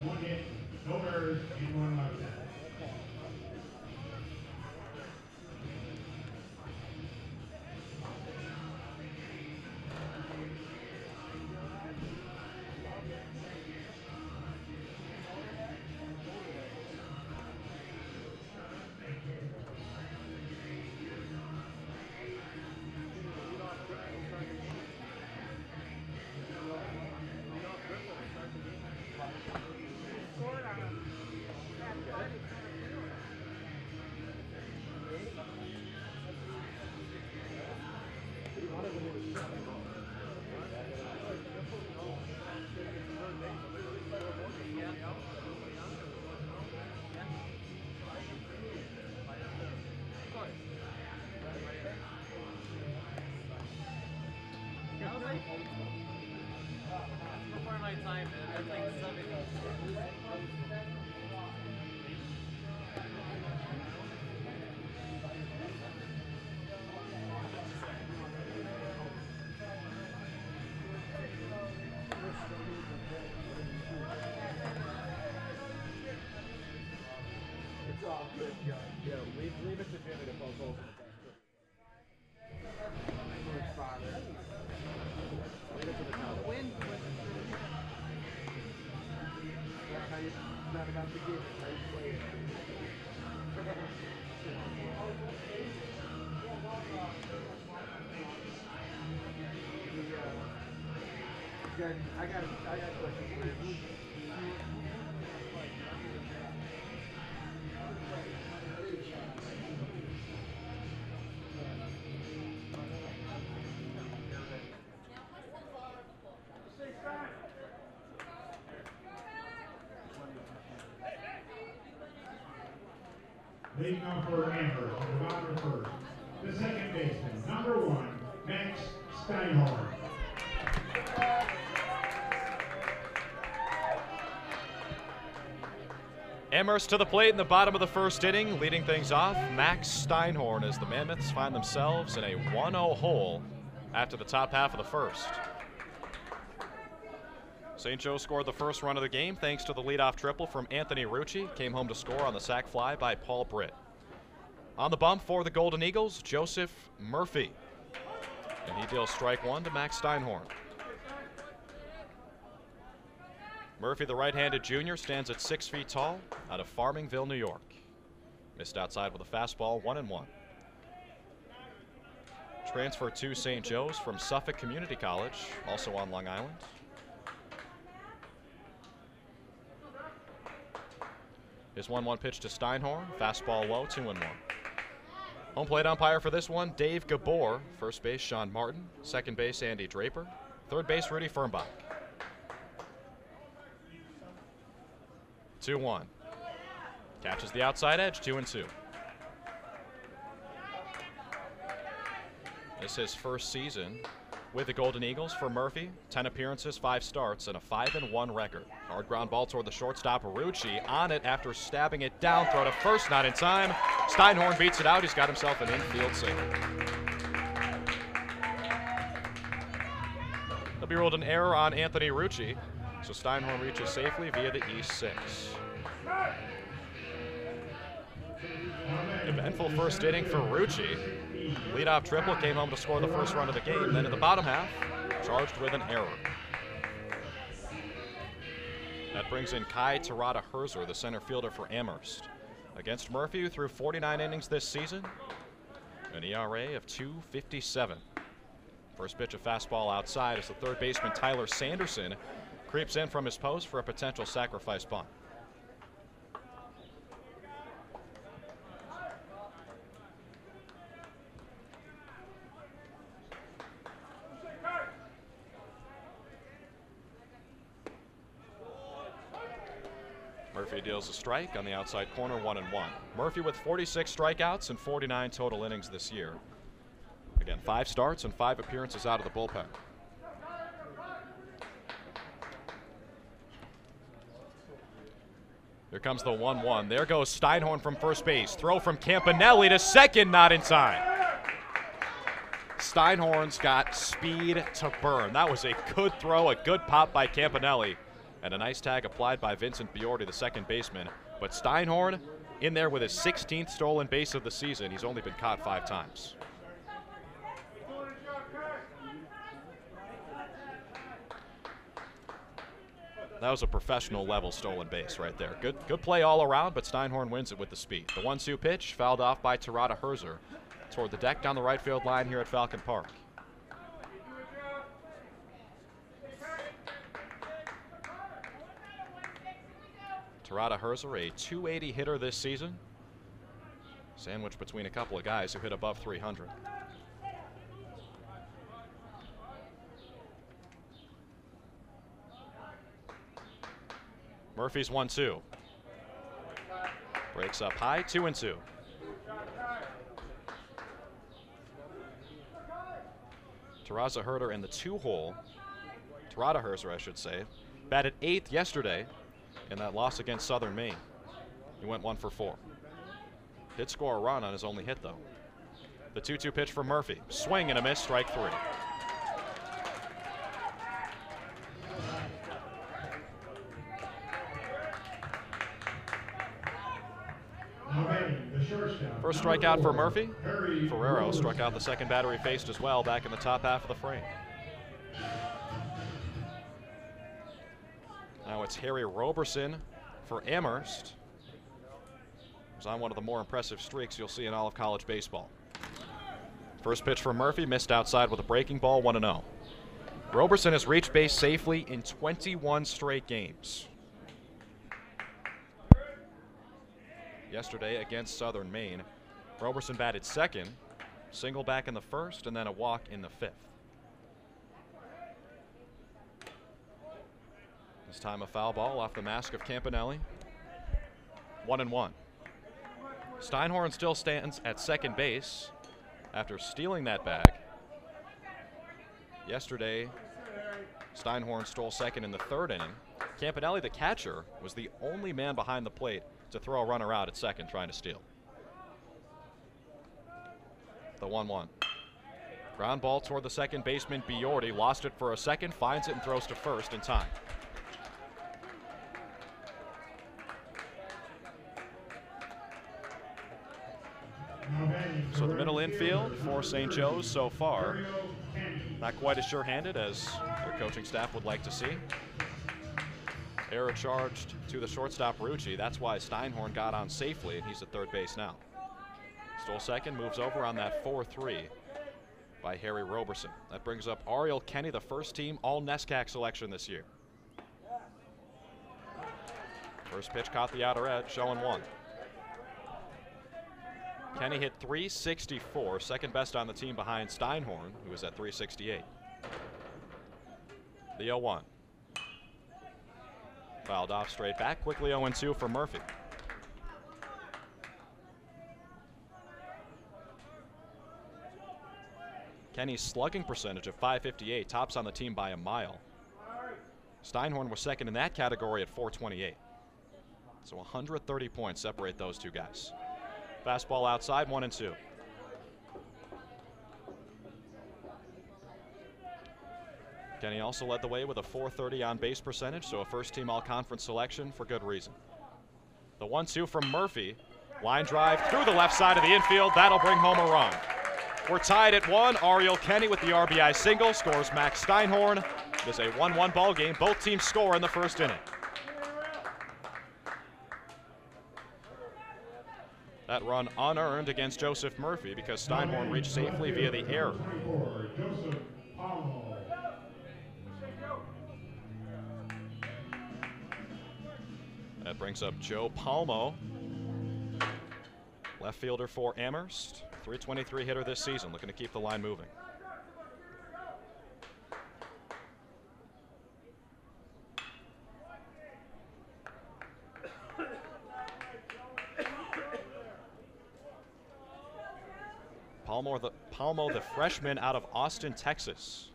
One hit, no errors, and one left out. Before my time, man. That's like 7. It's all good, yeah. Leave it to Jimmy to poke holes in the back. First father. Leave it to the top. Win. That's how you, it's not about the game, it's how you play it. I got a question for you. Leading off for Amherst on the bottom of first, the second baseman, number 1, Max Steinhorn. Amherst to the plate in the bottom of the first inning, leading things off, Max Steinhorn, as the Mammoths find themselves in a 1-0 hole after the top half of the first. St. Joe scored the first run of the game thanks to the leadoff triple from Anthony Rucci. Came home to score on the sac fly by Paul Britt. On the bump for the Golden Eagles, Joseph Murphy. And he deals strike 1 to Max Steinhorn. Murphy, the right-handed junior, stands at 6 feet tall out of Farmingville, New York. Missed outside with a fastball, 1-1. Transferred to St. Joe's from Suffolk Community College, also on Long Island. His 1-1 pitch to Steinhorn, fastball low, 2-1. Home plate umpire for this one, Dave Gabor. First base, Sean Martin. Second base, Andy Draper. Third base, Rudy Firnbach. 2-1. Catches the outside edge, 2-2. This is his first season with the Golden Eagles for Murphy. 10 appearances, 5 starts, and a 5-1 record. Hard ground ball toward the shortstop, Rucci on it after stabbing it down. Throw to first, not in time. Steinhorn beats it out. He's got himself an infield single. There'll be ruled an error on Anthony Rucci, so Steinhorn reaches safely via the E6. Eventful first inning for Rucci. Leadoff triple, came home to score the first run of the game. Then in the bottom half, charged with an error. That brings in Kai Terada Herzer, the center fielder for Amherst. Against Murphy, who threw 49 innings this season, an ERA of .257. First pitch, a fastball outside as the third baseman Tyler Sanderson creeps in from his post for a potential sacrifice bunt. Murphy deals a strike on the outside corner, 1-1. Murphy with 46 strikeouts and 49 total innings this year. Again, 5 starts and 5 appearances out of the bullpen. Here comes the 1-1. There goes Steinhorn from first base. Throw from Campanelli to second, not in time. Steinhorn's got speed to burn. That was a good throw, a good pop by Campanelli. And a nice tag applied by Vincent Biordi, the second baseman. But Steinhorn in there with his 16th stolen base of the season. He's only been caught 5 times. That was a professional level stolen base right there. Good play all around, but Steinhorn wins it with the speed. The 1-2 pitch fouled off by Terada Herzer toward the deck down the right field line here at Falcon Park. Terada Herzer, a .280 hitter this season. Sandwiched between a couple of guys who hit above 300. Murphy's 1-2. Breaks up high, 2-2. Terada Herzer in the 2-hole. Terada Herzer, I should say. Batted 8th yesterday in that loss against Southern Maine. He went 1 for 4. Did score a run on his only hit, though. The 2-2 pitch from Murphy. Swing and a miss, strike 3. First strikeout for Murphy. Ferrero struck out the second batter he faced as well back in the top half of the frame. Now it's Harry Roberson for Amherst. He's on one of the more impressive streaks you'll see in all of college baseball. First pitch from Murphy, missed outside with a breaking ball, 1-0. Roberson has reached base safely in 21 straight games. Yesterday against Southern Maine, Roberson batted second, single back in the first, and then a walk in the 5th. This time a foul ball off the mask of Campanelli. 1-1. Steinhorn still stands at second base after stealing that bag. Yesterday, Steinhorn stole second in the 3rd inning. Campanelli, the catcher, was the only man behind the plate to throw a runner out at second trying to steal. The 1-1. Ground ball toward the second baseman, Biordi. Lost it for a second, finds it and throws to first in time. So the middle infield for St. Joe's so far, not quite as sure-handed as their coaching staff would like to see. Error charged to the shortstop, Rucci. That's why Steinhorn got on safely, and he's at third base now. Stole second, moves over on that 4-3 by Harry Roberson. That brings up Ariel Kenny, the first-team All-NESCAC selection this year. First pitch caught the outer edge, showing 1. Kenny hit .364, second best on the team behind Steinhorn, who was at .368. The 0-1. Fouled off straight back, quickly 0-2 for Murphy. Kenny's slugging percentage of .558 tops on the team by a mile. Steinhorn was second in that category at .428. So 130 points separate those two guys. Fastball outside, 1-2. Kenny also led the way with a .430 on base percentage, so a first-team all-conference selection for good reason. The 1-2 from Murphy. Line drive through the left side of the infield. That'll bring home a run. We're tied at 1. Ariel Kenny with the RBI single scores Max Steinhorn. It is a 1-1 ball game. Both teams score in the first inning. That run unearned against Joseph Murphy because Steinhorn reached safely via the error. That brings up Joe Palmo, left fielder for Amherst. .323 hitter this season, looking to keep the line moving. Palmo, the freshman out of Austin, Texas.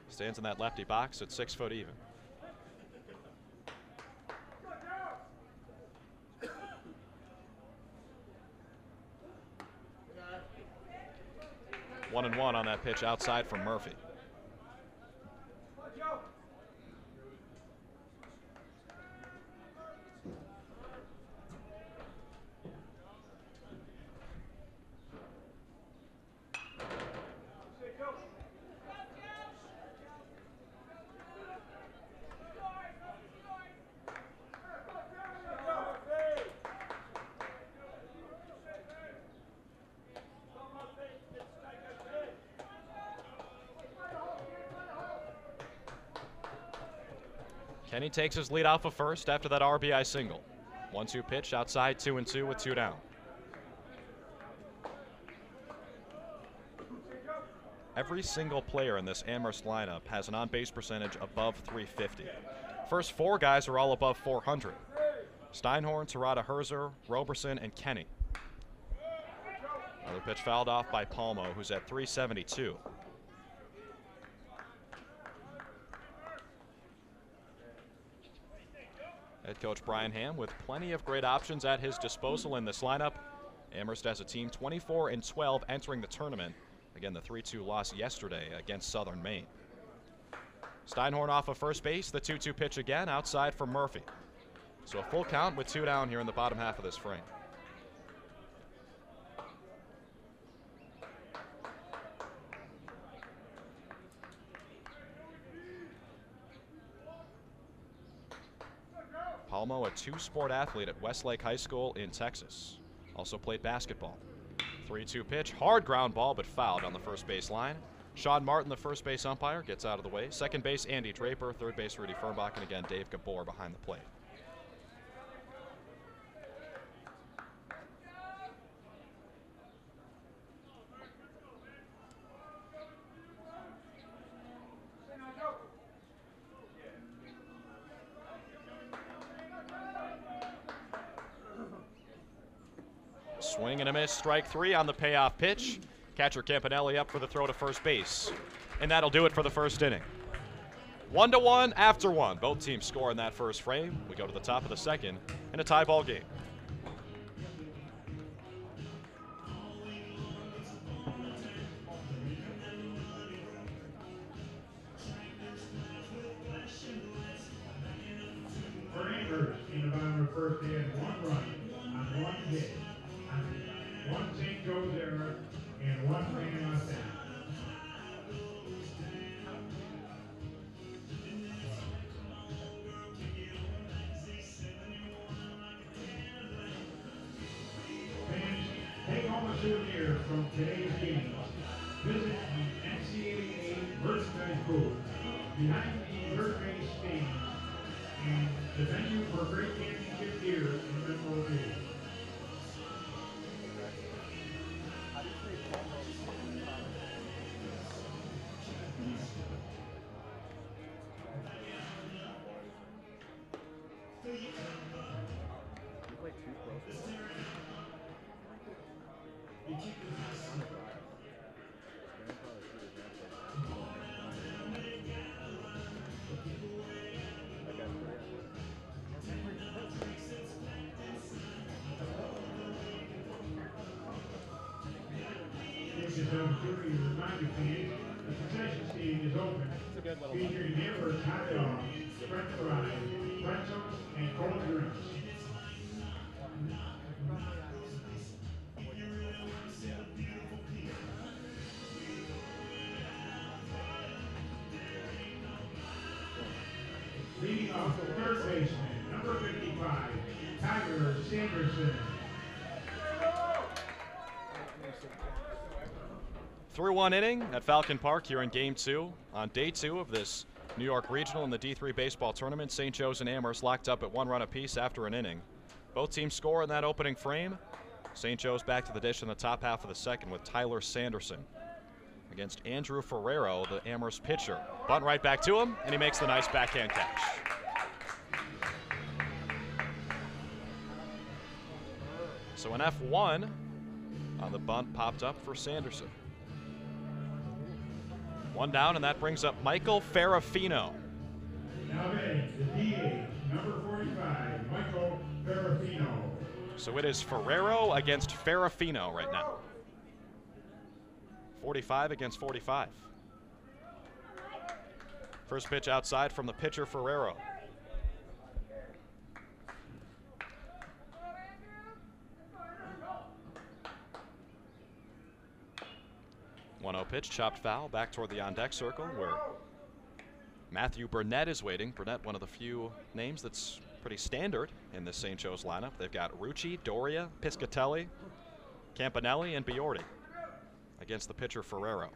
Stands in that lefty box at 6 foot even. One and one on that pitch outside from Murphy. And he takes his lead off of first after that RBI single. 1-2 pitch outside, 2-2 with 2 down. Every single player in this Amherst lineup has an on-base percentage above 350. First 4 guys are all above 400. Steinhorn, Terada, Herzer, Roberson, and Kenny. Another pitch fouled off by Palmo, who's at 372. Head coach Brian Ham with plenty of great options at his disposal in this lineup. Amherst has a team 24-12 entering the tournament. Again, the 3-2 loss yesterday against Southern Maine. Steinhorn off of first base, the 2-2 pitch again, outside for Murphy. So a full count with 2 down here in the bottom half of this frame. Palmo, a 2-sport athlete at Westlake High School in Texas. Also played basketball. 3-2 pitch, hard ground ball, but fouled on the first base line. Sean Martin, the first base umpire, gets out of the way. Second base, Andy Draper. Third base, Rudy Fernbach. And again, Dave Gabor behind the plate. Swing and a miss, strike 3 on the payoff pitch. Catcher Campanelli up for the throw to first base. And that'll do it for the first inning. 1-1 after 1. Both teams score in that first frame. We go to the top of the second in a tie ball game. For Amherst, in the bottom of the first, they had 1 run on 1 hit. 1 St. Joe's error and 1 man left down. Fans, take home a souvenir from today's games. Visit the NCAA merchandise booth behind the hurricane stage and the venue for great championship gear in the memorabilia. Opportunity to remind you fans, the concession stand is open, featuring Amherst hot dogs, french fries, pretzels, and cold drinks. Leading off the third baseman, number 55, Tyler Sanderson. Through 1 inning at Falcon Park here in Game 2. On day 2 of this New York Regional in the D3 baseball tournament, St. Joe's and Amherst locked up at 1 run apiece after an inning. Both teams score in that opening frame. St. Joe's back to the dish in the top half of the second with Tyler Sanderson against Andrew Ferrero, the Amherst pitcher. Bunt right back to him, and he makes the nice backhand catch. So an F1 on the bunt popped up for Sanderson. 1 down, and that brings up Michael Ferrafino. Now batting the DH, number 45, Michael Ferrafino. So it is Ferrero against Ferrafino right now. 45 against 45. First pitch outside from the pitcher Ferrero. One-0 pitch, chopped foul, back toward the on-deck circle where Matthew Burnett is waiting. Burnett, one of the few names that's pretty standard in this St. Joe's lineup. They've got Rucci, Doria, Piscatelli, Campanelli, and Biordi against the pitcher Ferrero.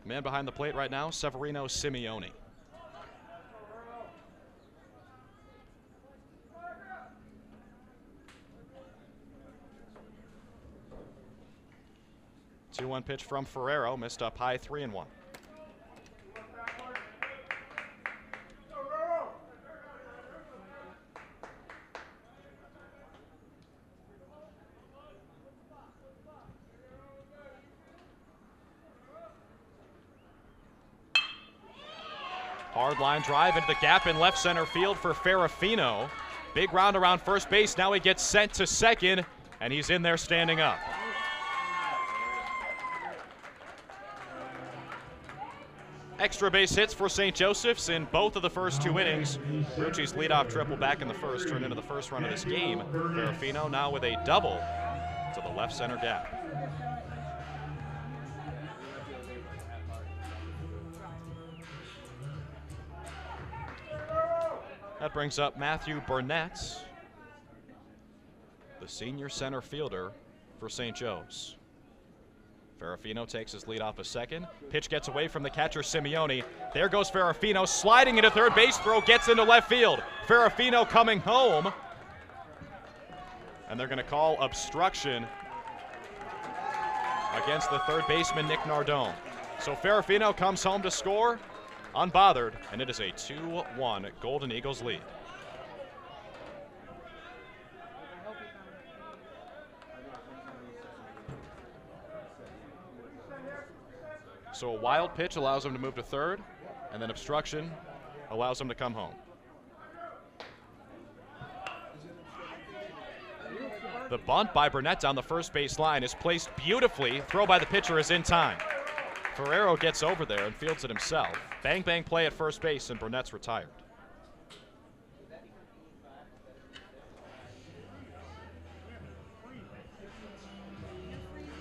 Man behind the plate right now, Severino Simeone. 2-1 pitch from Ferrero, missed up high, 3-1. Hard line drive into the gap in left center field for Ferrafino. Big round around first base. Now he gets sent to second, and he's in there standing up. Extra base hits for St. Joseph's in both of the first 2 innings. Rucci's leadoff triple back in the first turned into the first run of this game. Ferrafino now with a double to the left center gap. That brings up Matthew Burnett, the senior center fielder for St. Joe's. Ferrafino takes his lead off a second. Pitch gets away from the catcher, Simeone. There goes Ferrafino, sliding into third base. Throw gets into left field. Ferrafino coming home. And they're going to call obstruction against the third baseman, Nick Nardone. So Ferrafino comes home to score unbothered, and it is a 2-1 Golden Eagles lead. So a wild pitch allows him to move to third, and then obstruction allows him to come home. The bunt by Burnett on the first base line is placed beautifully. Throw by the pitcher is in time. Ferrero gets over there and fields it himself. Bang, bang play at first base, and Burnett's retired.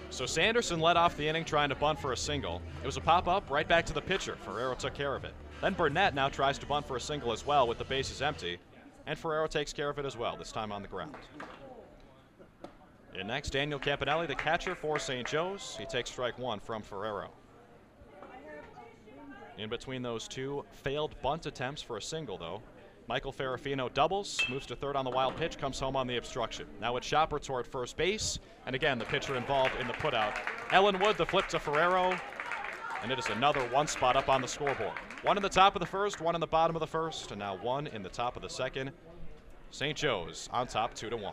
So Sanderson led off the inning trying to bunt for a single. It was a pop-up right back to the pitcher. Ferrero took care of it. Then Burnett now tries to bunt for a single as well with the bases empty, and Ferrero takes care of it as well, this time on the ground. In next, Daniel Campanelli, the catcher for St. Joe's. He takes strike 1 from Ferrero. In between those 2 failed bunt attempts for a single, though, Michael Ferrafino doubles, moves to third on the wild pitch, comes home on the obstruction. Now it's Shopper toward first base, and again, the pitcher involved in the putout. Ellenwood, the flip to Ferrero, and it is another 1 spot up on the scoreboard. 1 in the top of the first, 1 in the bottom of the first, and now 1 in the top of the second. St. Joe's on top 2-1.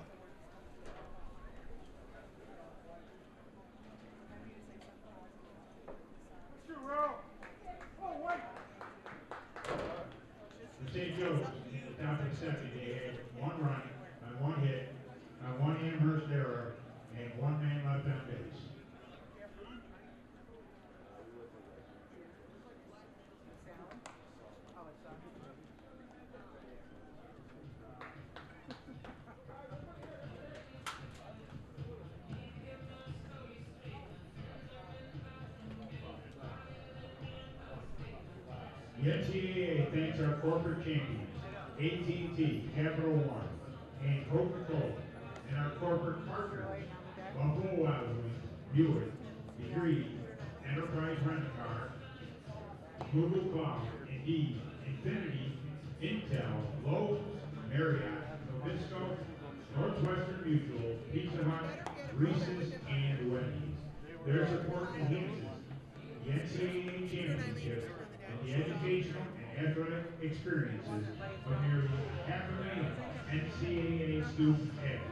St. Joe's, top of the second, they had 1 run on 1 hit, on 1 Amherst error, and 1 man left on base. The NCAA thanks our corporate champions, AT&T, Capital One, and Coca-Cola, and our corporate partners, Buffalo Wild Wings, Buick, Degree, Enterprise Rent-A-Car, Google Cloud, Indeed, Infinity, Intel, Lowe's, Marriott, Nabisco, Northwestern Mutual, Pizza Hut, Reese's, and Wendy's. Their support enhances the NCAA championship and the educational and athletic experiences of nearly 500,000 NCAA student athletes.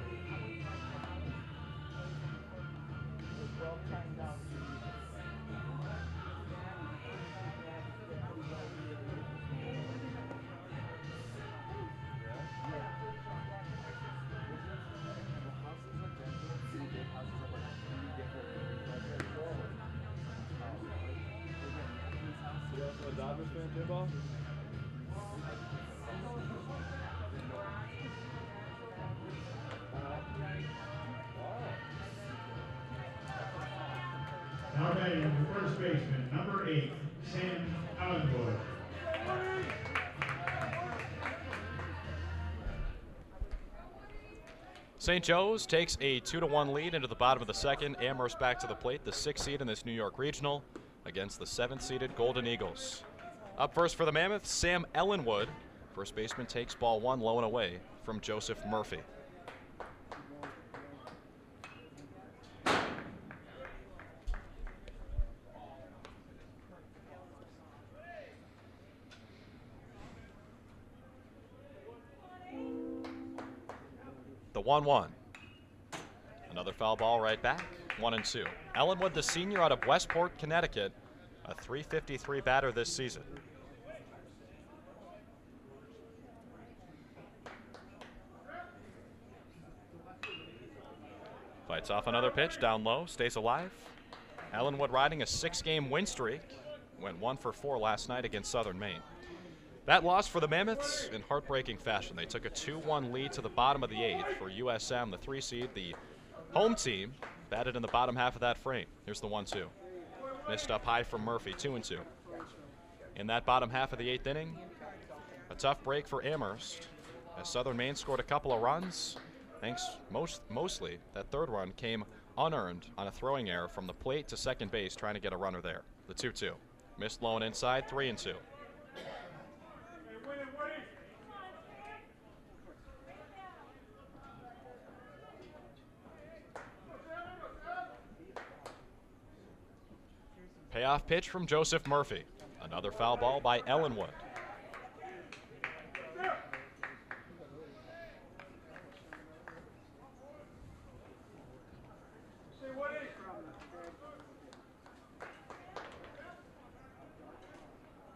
Now batting the first baseman, number 8, Sam Ellenwood. St. Joe's takes a 2-1 lead into the bottom of the second. Amherst back to the plate, the 6th seed in this New York Regional against the 7th-seeded Golden Eagles. Up first for the Mammoths, Sam Ellenwood. First baseman takes ball 1 low and away from Joseph Murphy. The 1-1. Another foul ball right back. 1-2. Ellenwood, the senior out of Westport, Connecticut, a .353 batter this season. Fights off another pitch, down low, stays alive. Ellenwood riding a 6-game win streak. Went 1 for 4 last night against Southern Maine. That loss for the Mammoths in heartbreaking fashion. They took a 2-1 lead to the bottom of the 8th for USM, the 3 seed. The home team batted in the bottom half of that frame. Here's the 1-2. Missed up high from Murphy, 2-2. In that bottom half of the 8th inning, a tough break for Amherst as Southern Maine scored a couple of runs. Thanks mostly that third run came unearned on a throwing error from the plate to second base, trying to get a runner there. The 2-2. Missed low and inside, 3-2. Payoff pitch from Joseph Murphy. Another foul ball by Ellenwood.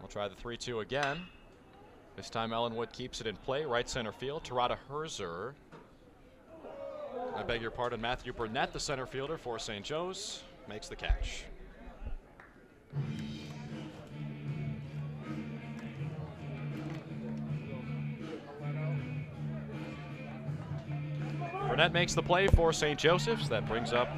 We'll try the 3-2 again. This time Ellenwood keeps it in play, right center field. Tarada Herzer. I beg your pardon, Matthew Burnett, the center fielder for St. Joe's, makes the catch. Burnett makes the play for St. Joseph's. That brings up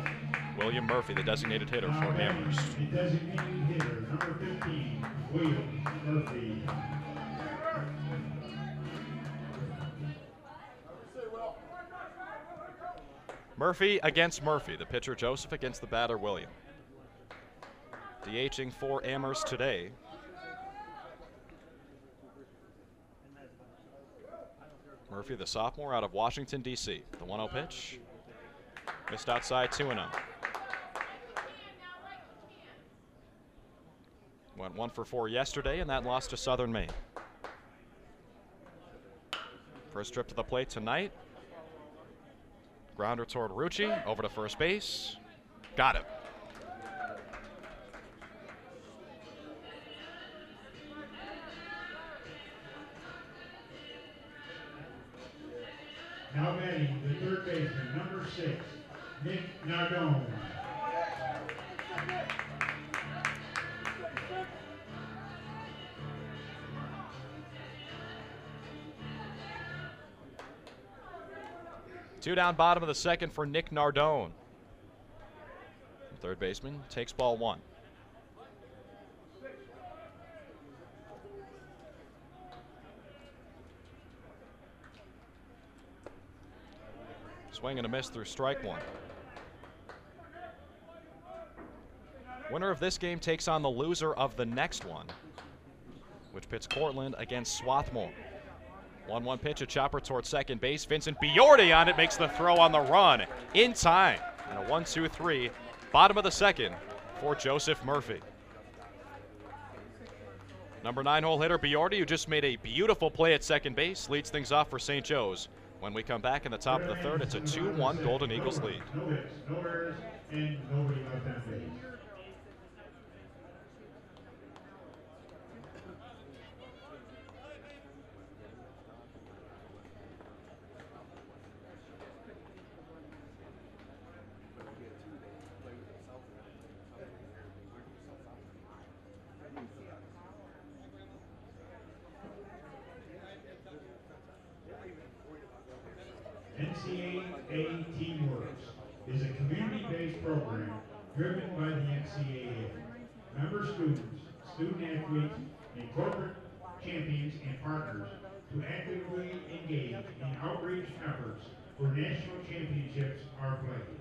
William Murphy, the designated hitter for Amherst. The designated hitter, number 15, William Murphy. Murphy against Murphy. The pitcher Joseph against the batter William. DHing for Amherst today. Murphy, the sophomore out of Washington, D.C. The 1-0 pitch. Missed outside, 2-0. Went 1 for 4 yesterday, and that lost to Southern Maine. First trip to the plate tonight. Grounder toward Rucci, over to first base. Got it. Now batting the third baseman, number 6, Nick Nardone. Two down, bottom of the second for Nick Nardone. The third baseman takes ball 1. Swing and a miss through strike 1. Winner of this game takes on the loser of the next one, which pits Cortland against Swarthmore. 1-1 pitch, a chopper towards second base. Vincent Biordi on it, makes the throw on the run in time. And a 1-2-3, bottom of the second for Joseph Murphy. Number 9 hole hitter Biordi, who just made a beautiful play at second base, leads things off for St. Joe's. When we come back in the top of the third, it's a 2-1 Golden Eagles lead. No hits, no errors, and nobody left on base. NCAA Teamworks is a community-based program driven by the NCAA. Member students, student athletes, and corporate champions and partners to actively engage in outreach efforts where national championships are played.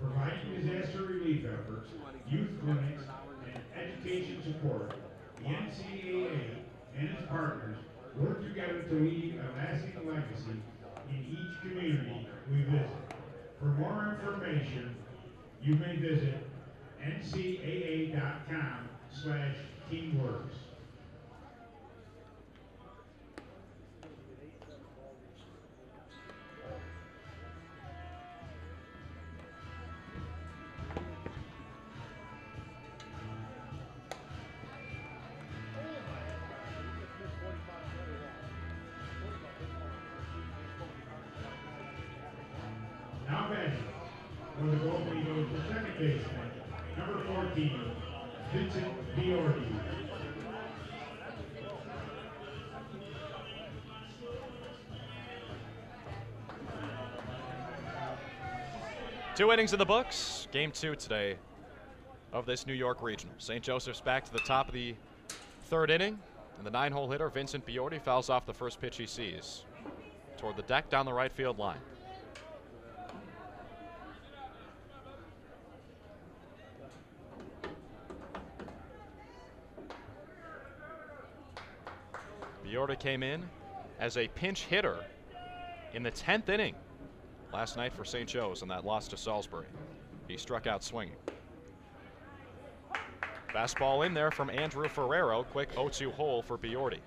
Providing disaster relief efforts, youth clinics, and education support, the NCAA and its partners work together to leave a lasting legacy in each community we visit. For more information, you may visit ncaa.com/teamworks. Now batting. For the goalie goes to second baseman, number 14, Vincent Biordi. Two innings in the books. Game 2 today of this New York Regional. St. Joseph's back to the top of the third inning. And the 9-hole hitter, Vincent Biordi, fouls off the first pitch he sees toward the deck down the right field line. Biordi came in as a pinch hitter in the 10th inning last night for St. Joe's in that loss to Salisbury. He struck out swinging. Fastball in there from Andrew Ferrero. Quick 0-2 hole for Biordi.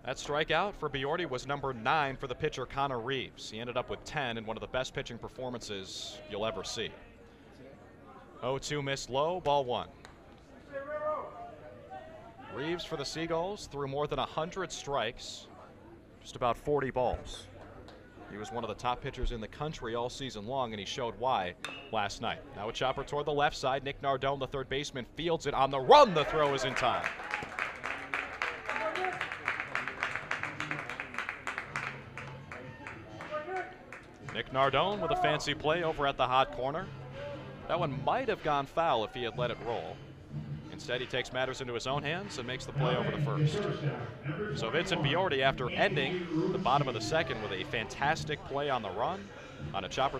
That strikeout for Biordi was number 9 for the pitcher Connor Reeves. He ended up with 10 in one of the best pitching performances you'll ever see. 0-2 missed low, ball 1. Reeves for the Seagulls threw more than 100 strikes, just about 40 balls. He was one of the top pitchers in the country all season long, and he showed why last night. Now a chopper toward the left side. Nick Nardone, the third baseman, fields it on the run. The throw is in time. Nick Nardone with a fancy play over at the hot corner. That one might have gone foul if he had let it roll. Instead, he takes matters into his own hands and makes the play over the first. So Vincent Biordi, after ending the bottom of the second with a fantastic play on the run on a chopper